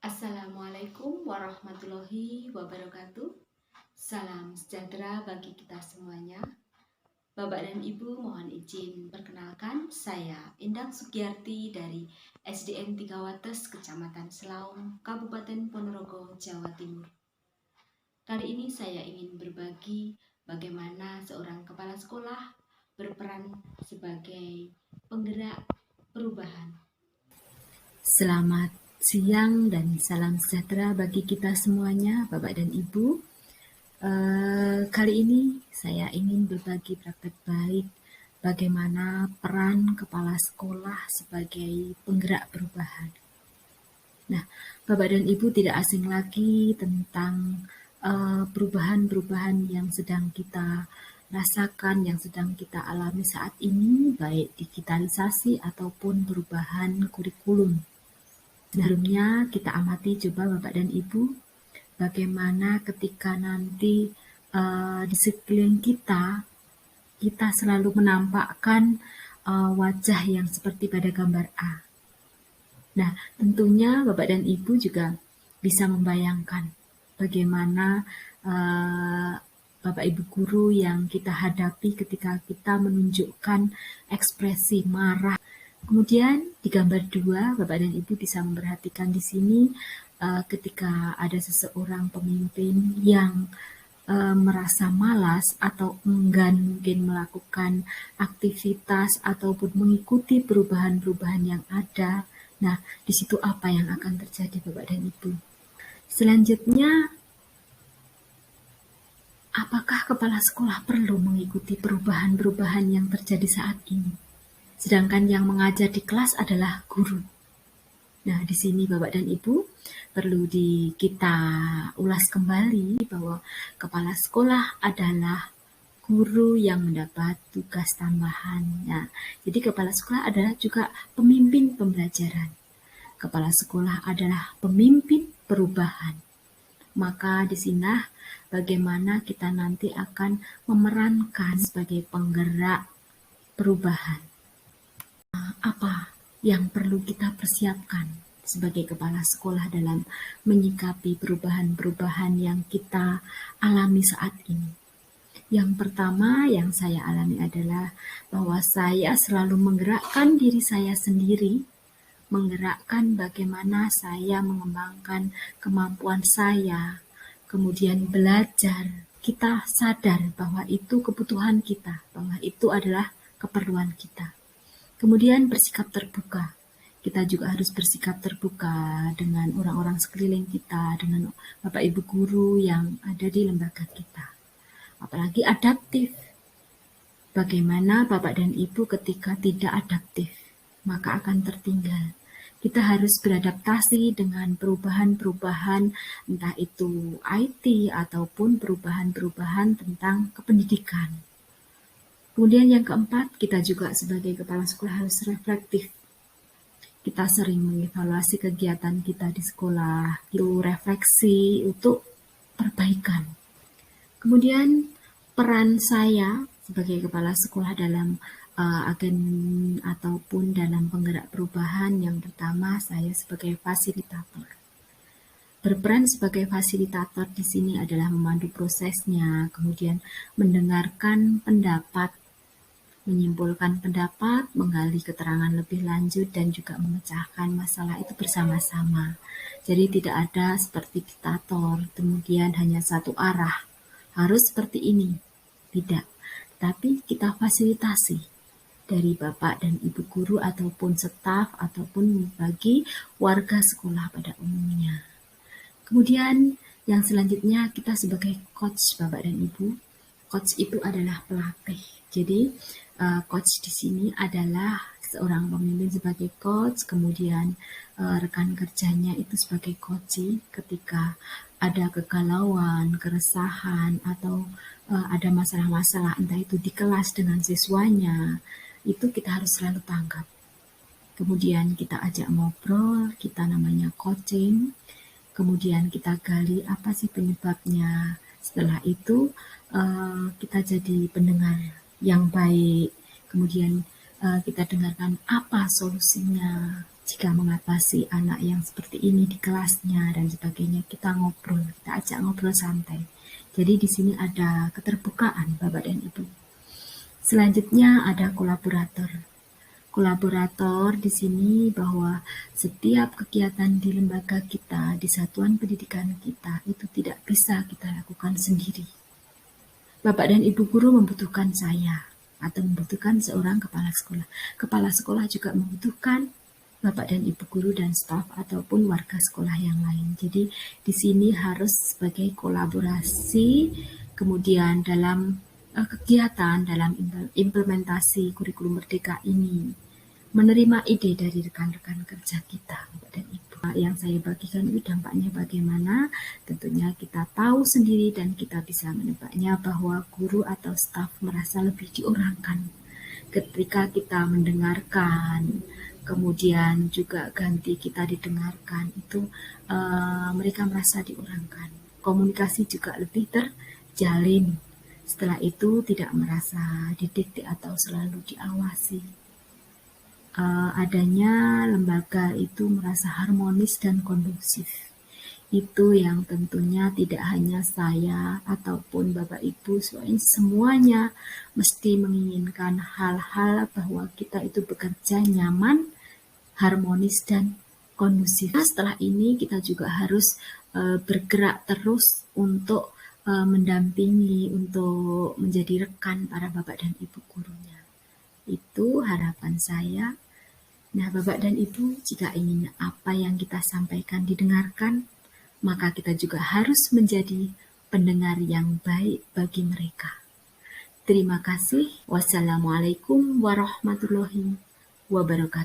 Assalamualaikum warahmatullahi wabarakatuh. Salam sejahtera bagi kita semuanya. Bapak dan Ibu, mohon izin perkenalkan, saya Endang Sugiyarti dari SDN 3 Wates, Kecamatan Selaung, Kabupaten Ponorogo, Jawa Timur. Kali ini saya ingin berbagi bagaimana seorang kepala sekolah berperan sebagai penggerak perubahan. Selamat siang dan salam sejahtera bagi kita semuanya, Bapak dan Ibu. Kali ini saya ingin berbagi praktek baik bagaimana peran kepala sekolah sebagai penggerak perubahan. Nah, Bapak dan Ibu tidak asing lagi tentang perubahan-perubahan yang sedang kita rasakan, yang sedang kita alami saat ini, baik digitalisasi ataupun perubahan kurikulum. Sebelumnya kita amati coba Bapak dan Ibu, bagaimana ketika nanti di sekeliling kita selalu menampakkan wajah yang seperti pada gambar A. Nah, tentunya Bapak dan Ibu juga bisa membayangkan bagaimana Bapak Ibu guru yang kita hadapi ketika kita menunjukkan ekspresi marah. Kemudian di gambar 2, Bapak dan Ibu bisa memperhatikan di sini ketika ada seseorang pemimpin yang merasa malas atau enggan mungkin melakukan aktivitas ataupun mengikuti perubahan-perubahan yang ada. Nah, di situ apa yang akan terjadi Bapak dan Ibu? Selanjutnya, apakah kepala sekolah perlu mengikuti perubahan-perubahan yang terjadi saat ini? Sedangkan yang mengajar di kelas adalah guru. Nah, di sini Bapak dan Ibu perlu kita ulas kembali bahwa kepala sekolah adalah guru yang mendapat tugas tambahan. Nah, jadi kepala sekolah adalah juga pemimpin pembelajaran. Kepala sekolah adalah pemimpin perubahan. Maka di sini bagaimana kita nanti akan memerankan sebagai penggerak perubahan. Apa yang perlu kita persiapkan sebagai kepala sekolah dalam menyikapi perubahan-perubahan yang kita alami saat ini? Yang pertama yang saya alami adalah bahwa saya selalu menggerakkan diri saya sendiri, menggerakkan bagaimana saya mengembangkan kemampuan saya, kemudian belajar. Kita sadar bahwa itu kebutuhan kita, bahwa itu adalah keperluan kita. Kemudian bersikap terbuka. Kita juga harus bersikap terbuka dengan orang-orang sekeliling kita, dengan Bapak Ibu guru yang ada di lembaga kita. Apalagi adaptif. Bagaimana Bapak dan Ibu ketika tidak adaptif, maka akan tertinggal. Kita harus beradaptasi dengan perubahan-perubahan, entah itu IT ataupun perubahan-perubahan tentang kependidikan. Kemudian yang keempat, kita juga sebagai kepala sekolah harus reflektif. Kita sering mengevaluasi kegiatan kita di sekolah, itu refleksi untuk perbaikan. Kemudian peran saya sebagai kepala sekolah dalam agen ataupun dalam penggerak perubahan, yang pertama saya sebagai fasilitator. Berperan sebagai fasilitator di sini adalah memandu prosesnya, kemudian mendengarkan pendapat, menyimpulkan pendapat, menggali keterangan lebih lanjut, dan juga memecahkan masalah itu bersama-sama. Jadi tidak ada seperti diktator, kemudian hanya satu arah, harus seperti ini. Tidak, tapi kita fasilitasi dari Bapak dan Ibu guru ataupun staf ataupun bagi warga sekolah pada umumnya. Kemudian yang selanjutnya kita sebagai coach Bapak dan Ibu. Coach itu adalah pelatih. Jadi coach di sini adalah seorang pemimpin sebagai coach, kemudian rekan kerjanya itu sebagai coaching ketika ada kegalauan, keresahan, atau ada masalah-masalah entah itu di kelas dengan siswanya, itu kita harus selalu tanggap. Kemudian kita ajak ngobrol, kita namanya coaching. Kemudian kita gali apa sih penyebabnya. Setelah itu kita jadi pendengar yang baik. Kemudian kita dengarkan apa solusinya. Jika mengatasi anak yang seperti ini di kelasnya dan sebagainya, kita ngobrol, kita ajak ngobrol santai. Jadi di sini ada keterbukaan Bapak dan Ibu. Selanjutnya ada kolaborator. Kolaborator di sini bahwa setiap kegiatan di lembaga kita, di satuan pendidikan kita, itu tidak bisa kita lakukan sendiri. Bapak dan Ibu guru membutuhkan saya atau membutuhkan seorang kepala sekolah. Kepala sekolah juga membutuhkan Bapak dan Ibu guru dan staf ataupun warga sekolah yang lain. Jadi di sini harus sebagai kolaborasi, kemudian dalam kegiatan dalam implementasi kurikulum merdeka ini menerima ide dari rekan-rekan kerja kita, Bapak dan Ibu. Yang saya bagikan itu dampaknya bagaimana, tentunya kita tahu sendiri dan kita bisa menebaknya bahwa guru atau staf merasa lebih diorangkan ketika kita mendengarkan, kemudian juga ganti kita didengarkan, itu mereka merasa diorangkan. Komunikasi juga lebih terjalin. Setelah itu tidak merasa didikte atau selalu diawasi. Adanya lembaga itu merasa harmonis dan kondusif. Itu yang tentunya tidak hanya saya ataupun Bapak Ibu, semuanya mesti menginginkan hal-hal bahwa kita itu bekerja nyaman, harmonis, dan kondusif. Nah, setelah ini kita juga harus bergerak terus untuk mendampingi, untuk menjadi rekan para Bapak dan Ibu gurunya. Itu harapan saya. Nah, Bapak dan Ibu, jika ingin apa yang kita sampaikan didengarkan, maka kita juga harus menjadi pendengar yang baik bagi mereka. Terima kasih. Wassalamualaikum warahmatullahi wabarakatuh.